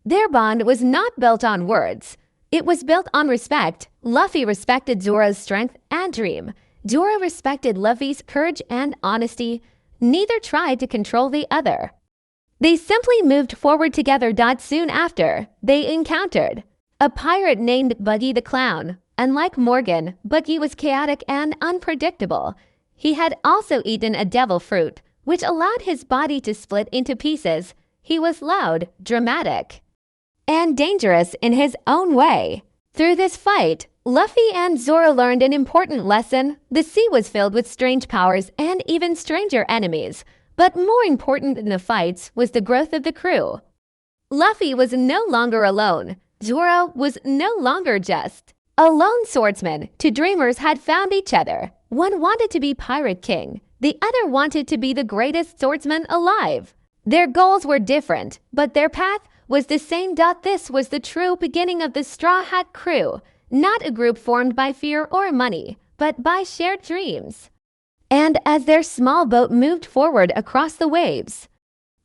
Their bond was not built on words. It was built on respect. Luffy respected Zoro's strength and dream. Zoro respected Luffy's courage and honesty. Neither tried to control the other. They simply moved forward together. Soon after, they encountered a pirate named Buggy the Clown. Unlike Morgan, Buggy was chaotic and unpredictable. He had also eaten a devil fruit, which allowed his body to split into pieces. He was loud, dramatic, and dangerous in his own way. Through this fight, Luffy and Zoro learned an important lesson. The sea was filled with strange powers and even stranger enemies. But more important than the fights was the growth of the crew. Luffy was no longer alone. Zoro was no longer just a lone swordsman. Two dreamers had found each other. One wanted to be Pirate King. The other wanted to be the greatest swordsman alive. Their goals were different, but their path was the same. This was the true beginning of the Straw Hat Crew, not a group formed by fear or money, but by shared dreams. And as their small boat moved forward across the waves,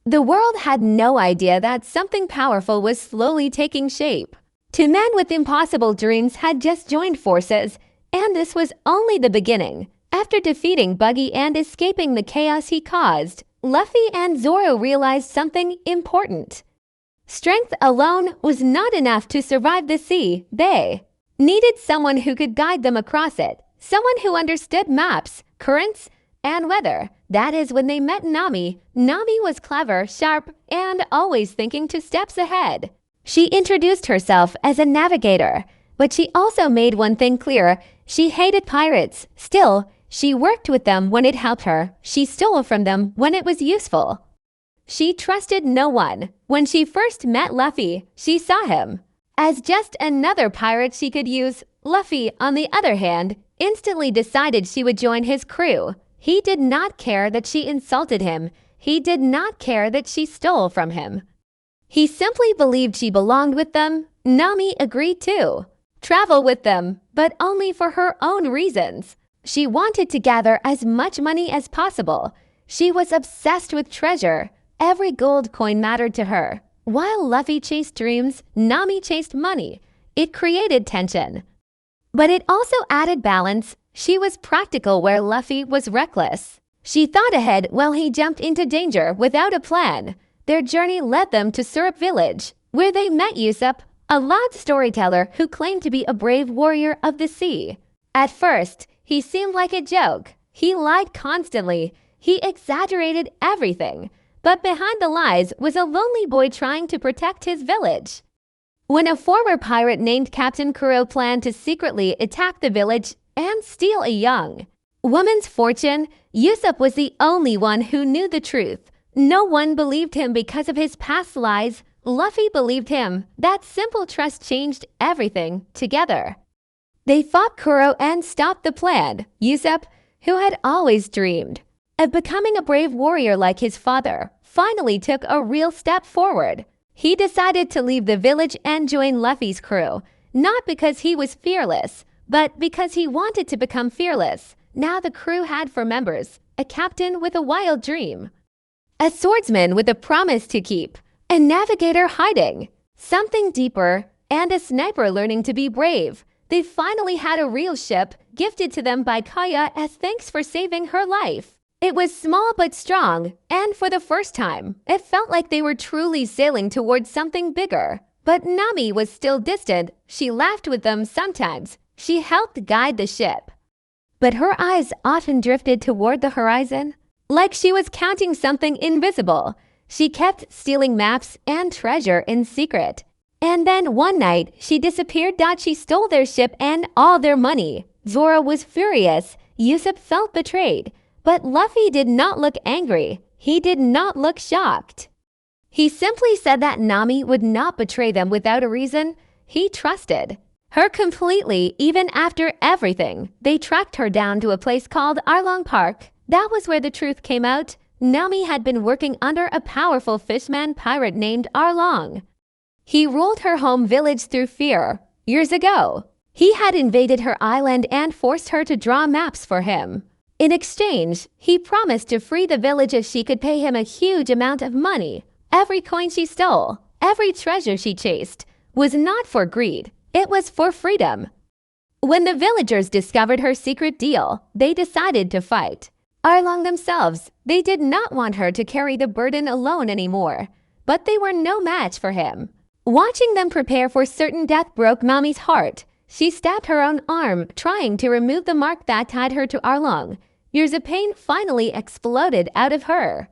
the world had no idea that something powerful was slowly taking shape. Two men with impossible dreams had just joined forces, and this was only the beginning. After defeating Buggy and escaping the chaos he caused, Luffy and Zoro realized something important. Strength alone was not enough to survive the sea. They needed someone who could guide them across it, someone who understood maps, currents, and weather. That is when they met Nami. Nami was clever, sharp, and always thinking 2 steps ahead. She introduced herself as a navigator, but she also made one thing clear. She hated pirates. Still, she worked with them when it helped her. She stole from them when it was useful. She trusted no one. When she first met Luffy, she saw him as just another pirate she could use. Luffy, on the other hand, instantly decided she would join his crew. He did not care that she insulted him. He did not care that she stole from him. He simply believed she belonged with them. Nami agreed to travel with them, but only for her own reasons. She wanted to gather as much money as possible. She was obsessed with treasure. Every gold coin mattered to her. While Luffy chased dreams, Nami chased money. It created tension. But it also added balance. She was practical where Luffy was reckless. She thought ahead while he jumped into danger without a plan. Their journey led them to Syrup Village, where they met Usopp, a loud storyteller who claimed to be a brave warrior of the sea. At first, he seemed like a joke. He lied constantly. He exaggerated everything. But behind the lies was a lonely boy trying to protect his village. When a former pirate named Captain Kuro planned to secretly attack the village and steal a young woman's fortune, Usopp was the only one who knew the truth. No one believed him because of his past lies. Luffy believed him. That simple trust changed everything. Together, they fought Kuro and stopped the plan. Usopp, who had always dreamed of becoming a brave warrior like his father, finally took a real step forward. He decided to leave the village and join Luffy's crew, not because he was fearless, but because he wanted to become fearless. Now the crew had 4 members, a captain with a wild dream, a swordsman with a promise to keep, a navigator hiding something deeper, and a sniper learning to be brave. They finally had a real ship gifted to them by Kaya as thanks for saving her life. It was small but strong, and for the first time, it felt like they were truly sailing towards something bigger. But Nami was still distant. She laughed with them sometimes. She helped guide the ship. But her eyes often drifted toward the horizon, like she was counting something invisible. She kept stealing maps and treasure in secret. And then one night, she disappeared. She stole their ship and all their money. Zoro was furious. Usopp felt betrayed. But Luffy did not look angry. He did not look shocked. He simply said that Nami would not betray them without a reason. He trusted her completely. Even after everything, they tracked her down to a place called Arlong Park. That was where the truth came out. Nami had been working under a powerful fishman pirate named Arlong. He ruled her home village through fear. Years ago, he had invaded her island and forced her to draw maps for him. In exchange, he promised to free the village if she could pay him a huge amount of money. Every coin she stole, every treasure she chased was not for greed, it was for freedom. When the villagers discovered her secret deal, they decided to fight. Arlong themselves, they did not want her to carry the burden alone anymore, but they were no match for him. Watching them prepare for certain death broke Nami's heart. She stabbed her own arm, trying to remove the mark that tied her to Arlong. Years of pain finally exploded out of her.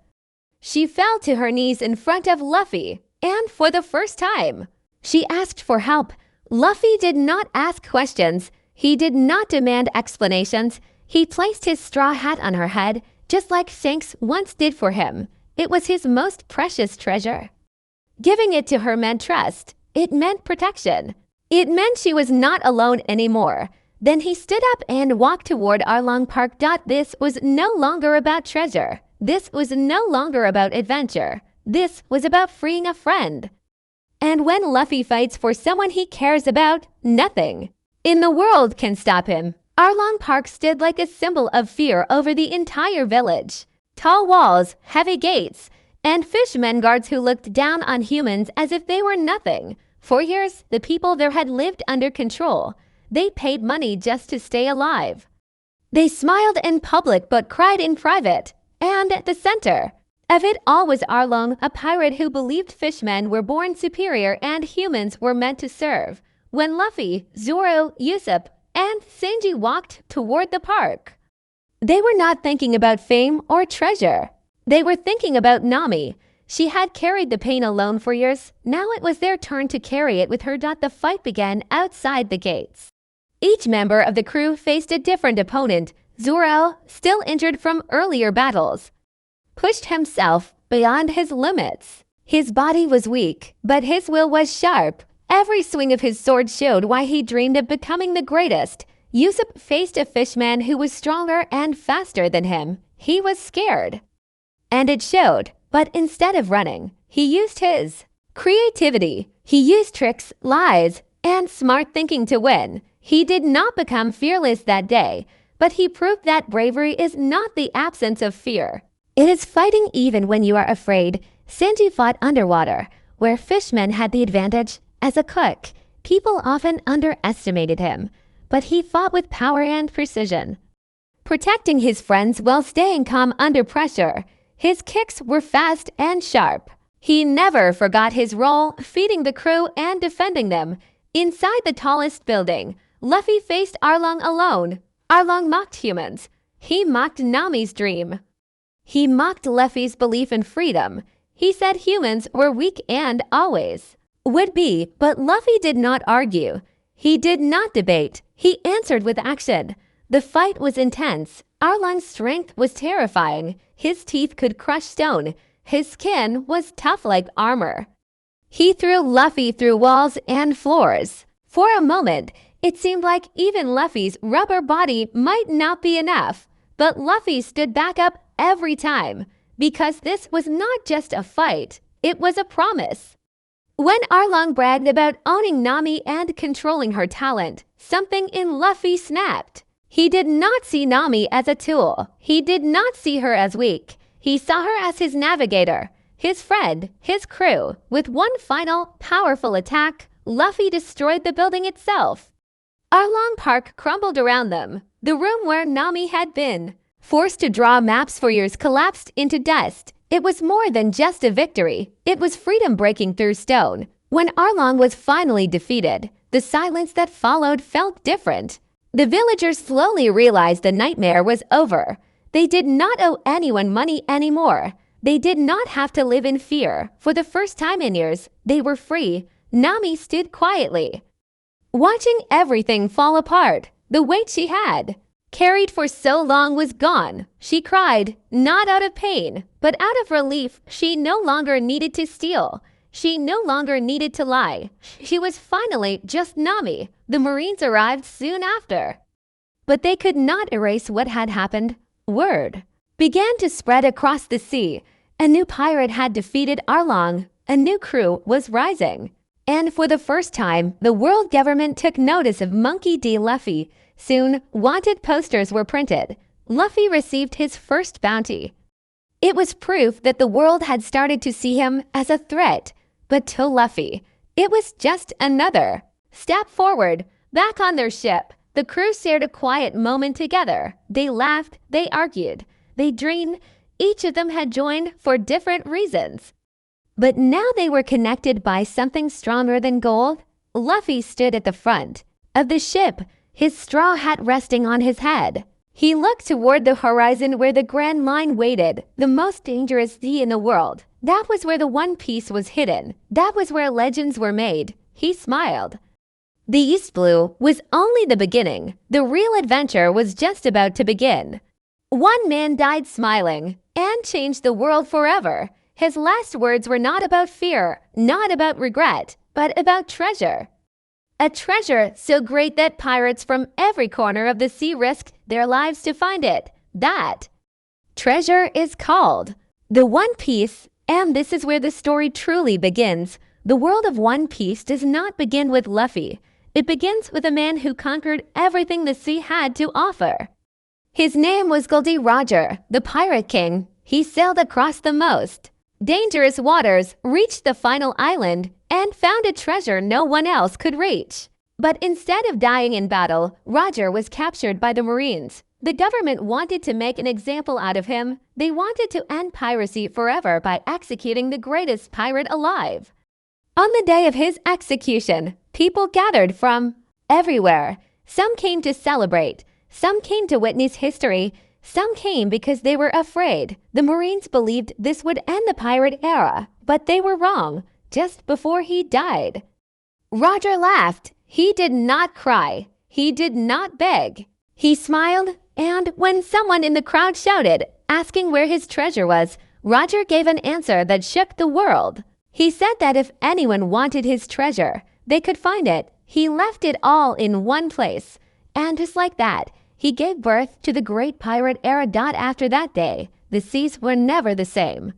She fell to her knees in front of Luffy, and for the first time, she asked for help. Luffy did not ask questions. He did not demand explanations. He placed his straw hat on her head, just like Shanks once did for him. It was his most precious treasure. Giving it to her meant trust. It meant protection. It meant she was not alone anymore. Then he stood up and walked toward Arlong Park. This was no longer about treasure. This was no longer about adventure. This was about freeing a friend. And when Luffy fights for someone he cares about, nothing in the world can stop him. Arlong Park stood like a symbol of fear over the entire village. Tall walls, heavy gates, and fishermen guards who looked down on humans as if they were nothing. For years, the people there had lived under control. They paid money just to stay alive. They smiled in public but cried in private. And at the center of it all was Arlong, a pirate who believed fishmen were born superior and humans were meant to serve. When Luffy, Zoro, Usopp, and Sanji walked toward the park, they were not thinking about fame or treasure. They were thinking about Nami. She had carried the pain alone for years. Now it was their turn to carry it with her. The fight began outside the gates. Each member of the crew faced a different opponent. Zoro, still injured from earlier battles, pushed himself beyond his limits. His body was weak, but his will was sharp. Every swing of his sword showed why he dreamed of becoming the greatest. Usopp faced a fishman who was stronger and faster than him. He was scared, and it showed. But instead of running, he used his creativity. He used tricks, lies, and smart thinking to win. He did not become fearless that day, but he proved that bravery is not the absence of fear. It is fighting even when you are afraid. Sanji fought underwater, where fishmen had the advantage. As a cook, people often underestimated him, but he fought with power and precision, protecting his friends while staying calm under pressure. His kicks were fast and sharp. He never forgot his role, feeding the crew and defending them. Inside the tallest building, Luffy faced Arlong alone. Arlong mocked humans. He mocked Nami's dream. He mocked Luffy's belief in freedom. He said humans were weak and always would be, but Luffy did not argue. He did not debate. He answered with action. The fight was intense. Arlong's strength was terrifying. His teeth could crush stone. His skin was tough like armor. He threw Luffy through walls and floors. For a moment, it seemed like even Luffy's rubber body might not be enough. But Luffy stood back up every time, because this was not just a fight, it was a promise. When Arlong bragged about owning Nami and controlling her talent, something in Luffy snapped. He did not see Nami as a tool. He did not see her as weak. He saw her as his navigator, his friend, his crew. With one final, powerful attack, Luffy destroyed the building itself. Arlong Park crumbled around them. The room where Nami had been forced to draw maps for years collapsed into dust. It was more than just a victory. It was freedom breaking through stone. When Arlong was finally defeated, the silence that followed felt different. The villagers slowly realized the nightmare was over. They did not owe anyone money anymore. They did not have to live in fear. For the first time in years, they were free. Nami stood quietly, watching everything fall apart. The weight she had carried for so long was gone. She cried, not out of pain, but out of relief. She no longer needed to steal. She no longer needed to lie. She was finally just Nami. The Marines arrived soon after, but they could not erase what had happened. Word began to spread across the sea. A new pirate had defeated Arlong. A new crew was rising. And for the first time, the world government took notice of Monkey D. Luffy. Soon, wanted posters were printed. Luffy received his first bounty. It was proof that the world had started to see him as a threat. But to Luffy, it was just another step forward. Back on their ship, the crew shared a quiet moment together. They laughed, they argued, they dreamed. Each of them had joined for different reasons. But now they were connected by something stronger than gold. Luffy stood at the front of the ship, his straw hat resting on his head. He looked toward the horizon where the Grand Line waited, the most dangerous sea in the world. That was where the One Piece was hidden. That was where legends were made. He smiled. The East Blue was only the beginning. The real adventure was just about to begin. One man died smiling and changed the world forever. His last words were not about fear, not about regret, but about treasure. A treasure so great that pirates from every corner of the sea risked their lives to find it. That treasure is called the One Piece, and this is where the story truly begins. The world of One Piece does not begin with Luffy. It begins with a man who conquered everything the sea had to offer. His name was Gol D, the Pirate King. He sailed across the most dangerous waters, reached the final island, and found a treasure no one else could reach. But instead of dying in battle, Roger was captured by the Marines. The government wanted to make an example out of him. They wanted to end piracy forever by executing the greatest pirate alive. On the day of his execution, people gathered from everywhere. Some came to celebrate. Some came to witness history. Some came because they were afraid. The Marines believed this would end the pirate era, but they were wrong. Just before he died, Roger laughed. He did not cry. He did not beg. He smiled, and when someone in the crowd shouted, asking where his treasure was, Roger gave an answer that shook the world. He said that if anyone wanted his treasure, they could find it. He left it all in one place. And just like that, he gave birth to the great pirate era. After that day, the seas were never the same.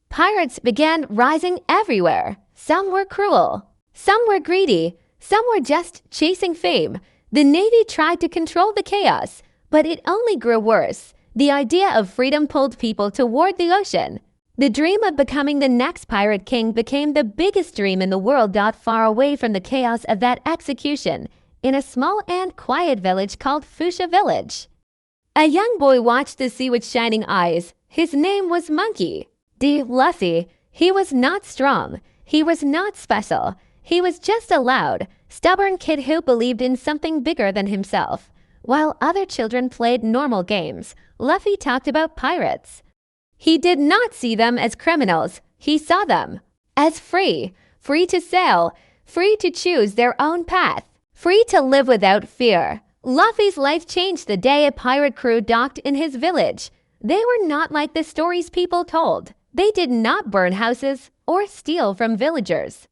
Pirates began rising everywhere. Some were cruel. Some were greedy. Some were just chasing fame. The Navy tried to control the chaos, but it only grew worse. The idea of freedom pulled people toward the ocean. The dream of becoming the next pirate king became the biggest dream in the world. Far away from the chaos of that execution, in a small and quiet village called Fuchsia Village, a young boy watched the sea with shining eyes. His name was Monkey D. Luffy. He was not strong. He was not special. He was just a loud, stubborn kid who believed in something bigger than himself. While other children played normal games, Luffy talked about pirates. He did not see them as criminals. He saw them as free to sail, free to choose their own path, free to live without fear. Luffy's life changed the day a pirate crew docked in his village. They were not like the stories people told. They did not burn houses or steal from villagers.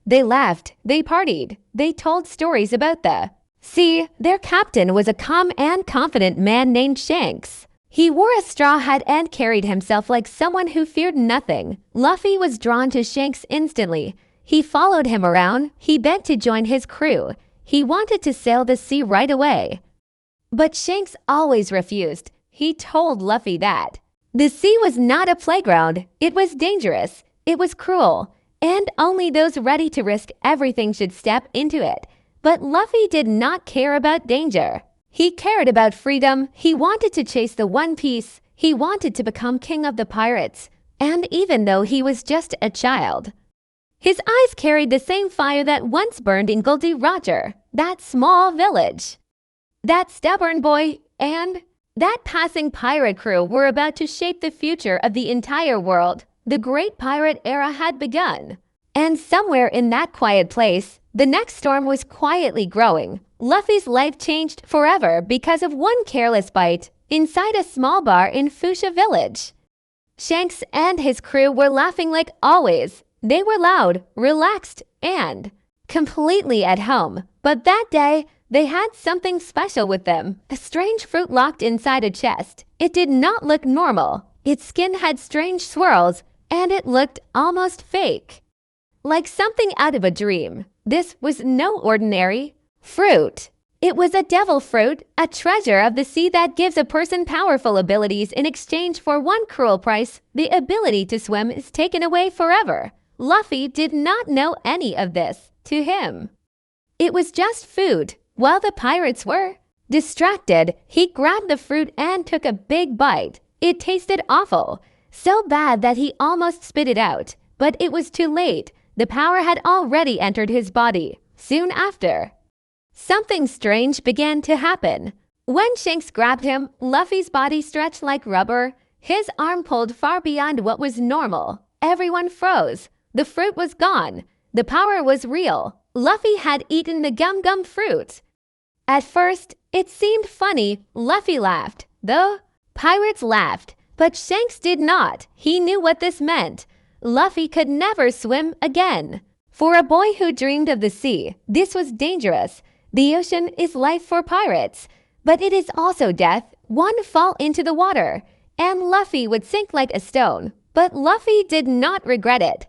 They laughed, they partied, they told stories about the sea. Their captain was a calm and confident man named Shanks. He wore a straw hat and carried himself like someone who feared nothing. Luffy was drawn to Shanks instantly. He followed him around. He begged to join his crew. He wanted to sail the sea right away. But Shanks always refused. He told Luffy that the sea was not a playground. It was dangerous. It was cruel. And only those ready to risk everything should step into it. But Luffy did not care about danger. He cared about freedom. He wanted to chase the One Piece. He wanted to become king of the pirates. And even though he was just a child, his eyes carried the same fire that once burned in Gol D, that small village. That stubborn boy and that passing pirate crew were about to shape the future of the entire world. The great pirate era had begun. And somewhere in that quiet place, the next storm was quietly growing. Luffy's life changed forever because of one careless bite inside a small bar in Fuchsia Village. Shanks and his crew were laughing like always. They were loud, relaxed, and completely at home. But that day, they had something special with them. A strange fruit locked inside a chest. It did not look normal. Its skin had strange swirls, and it looked almost fake, like something out of a dream. This was no ordinary fruit. It was a devil fruit, a treasure of the sea that gives a person powerful abilities in exchange for one cruel price. The ability to swim is taken away forever. Luffy did not know any of this. To him, it was just food. While the pirates were distracted, he grabbed the fruit and took a big bite. It tasted awful, so bad that he almost spit it out. But it was too late. The power had already entered his body. Soon after, something strange began to happen. When Shanks grabbed him, Luffy's body stretched like rubber. His arm pulled far beyond what was normal. Everyone froze. The fruit was gone. The power was real. Luffy had eaten the gum fruit. At first, it seemed funny. Luffy laughed. The pirates laughed, but Shanks did not. He knew what this meant. Luffy could never swim again. For a boy who dreamed of the sea, this was dangerous. The ocean is life for pirates, but it is also death. One fall into the water, and Luffy would sink like a stone. But Luffy did not regret it.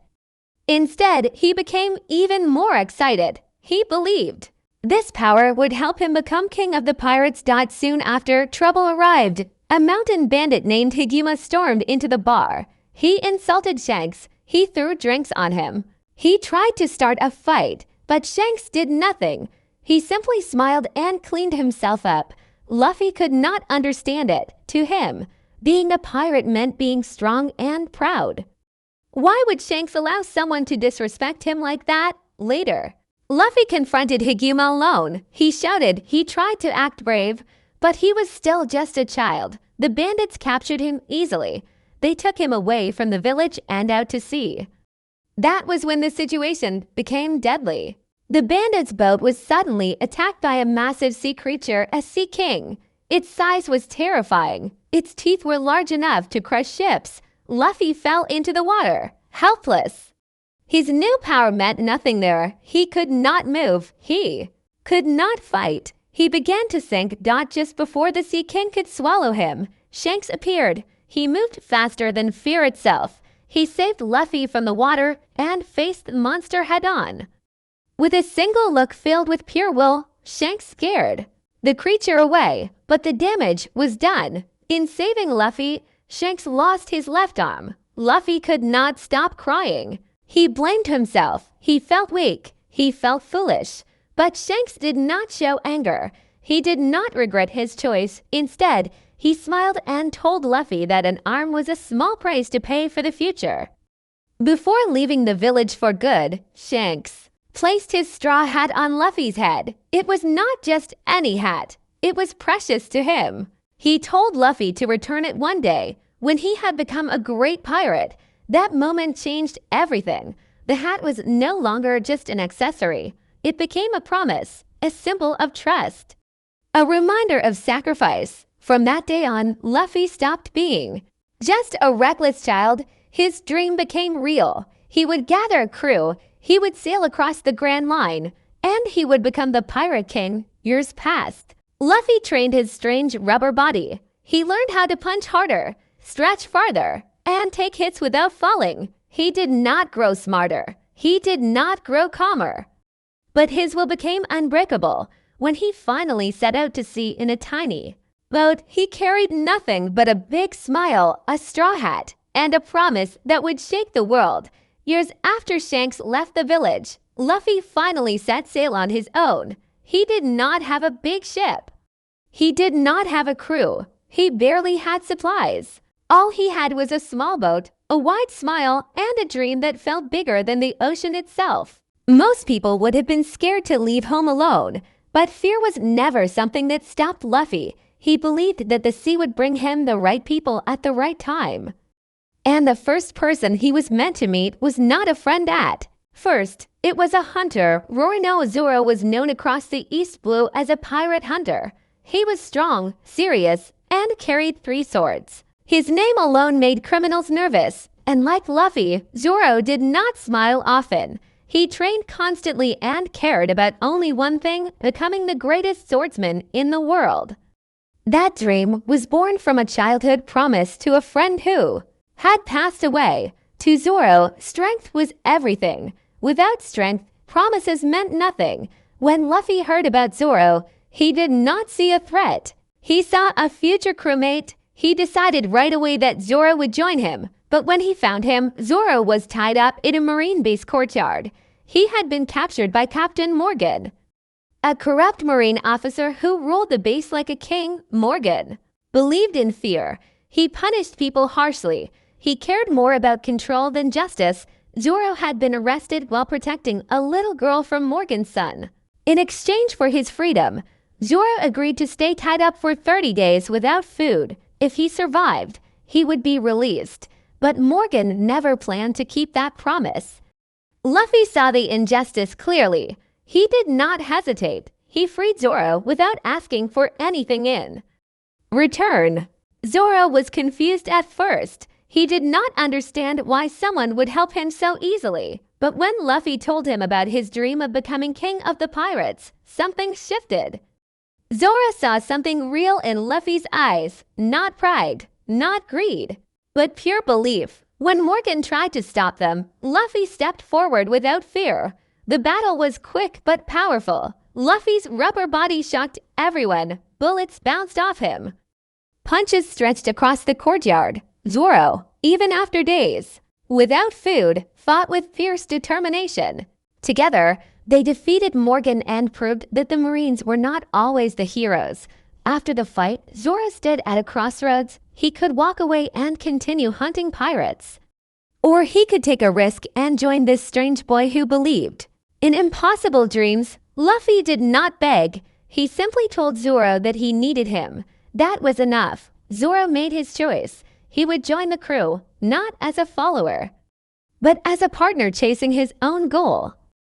Instead, he became even more excited. He believed this power would help him become king of the pirates. Soon after, trouble arrived. A mountain bandit named Higuma stormed into the bar. He insulted Shanks. He threw drinks on him. He tried to start a fight, but Shanks did nothing. He simply smiled and cleaned himself up. Luffy could not understand it. To him, being a pirate meant being strong and proud. Why would Shanks allow someone to disrespect him like that? Later, Luffy confronted Higuma alone. He shouted. He tried to act brave, but he was still just a child. The bandits captured him easily. They took him away from the village and out to sea. That was when the situation became deadly. The bandits' boat was suddenly attacked by a massive sea creature, a sea king. Its size was terrifying. Its teeth were large enough to crush ships. Luffy fell into the water, helpless. His new power meant nothing there. He could not move. He could not fight. He began to sink. Just before the sea king could swallow him, Shanks appeared. He moved faster than fear itself. He saved Luffy from the water and faced the monster head-on. With a single look filled with pure will, Shanks scared the creature away, but the damage was done. In saving Luffy, Shanks lost his left arm. Luffy could not stop crying. He blamed himself. He felt weak. He felt foolish. But Shanks did not show anger. He did not regret his choice. Instead, he smiled and told Luffy that an arm was a small price to pay for the future. Before leaving the village for good, Shanks placed his straw hat on Luffy's head. It was not just any hat. It was precious to him. He told Luffy to return it one day when he had become a great pirate. That moment changed everything. The hat was no longer just an accessory. It became a promise, a symbol of trust, a reminder of sacrifice. From that day on, Luffy stopped being just a reckless child. His dream became real. He would gather a crew, he would sail across the Grand Line, and he would become the Pirate King. Years passed. Luffy trained his strange rubber body. He learned how to punch harder, stretch farther, and take hits without falling. He did not grow smarter. He did not grow calmer. But his will became unbreakable. When he finally set out to sea in a tiny boat, he carried nothing but a big smile, a straw hat, and a promise that would shake the world. Years after Shanks left the village, Luffy finally set sail on his own. He did not have a big ship. He did not have a crew. He barely had supplies. All he had was a small boat, a wide smile, and a dream that felt bigger than the ocean itself. Most people would have been scared to leave home alone, but fear was never something that stopped Luffy. He believed that the sea would bring him the right people at the right time. And the first person he was meant to meet was not a friend at first. It was a hunter. Zoro was known across the East Blue as a pirate hunter. He was strong, serious, and carried 3 swords. His name alone made criminals nervous, and like Luffy, Zoro did not smile often. He trained constantly and cared about only one thing: becoming the greatest swordsman in the world. That dream was born from a childhood promise to a friend who had passed away. To Zoro, strength was everything. Without strength, promises meant nothing. When Luffy heard about Zoro, he did not see a threat. He saw a future crewmate. He decided right away that Zoro would join him. But when he found him, Zoro was tied up in a marine base courtyard. He had been captured by Captain Morgan, a corrupt marine officer who ruled the base like a king. Morgan believed in fear. He punished people harshly. He cared more about control than justice. Zoro had been arrested while protecting a little girl from Morgan's son. In exchange for his freedom, Zoro agreed to stay tied up for 30 days without food. If he survived, he would be released. But Morgan never planned to keep that promise. Luffy saw the injustice clearly. He did not hesitate. He freed Zoro without asking for anything in return. Zoro was confused at first. He did not understand why someone would help him so easily. But when Luffy told him about his dream of becoming king of the pirates, something shifted. Zoro saw something real in Luffy's eyes. Not pride, not greed, but pure belief. When Morgan tried to stop them, Luffy stepped forward without fear. The battle was quick but powerful. Luffy's rubber body shocked everyone. Bullets bounced off him. Punches stretched across the courtyard. Zoro, even after days, without food, fought with fierce determination. Together, they defeated Morgan and proved that the Marines were not always the heroes. After the fight, Zoro stood at a crossroads. He could walk away and continue hunting pirates, or he could take a risk and join this strange boy who believed in impossible dreams. Luffy did not beg. He simply told Zoro that he needed him. That was enough. Zoro made his choice. He would join the crew, not as a follower, but as a partner chasing his own goal.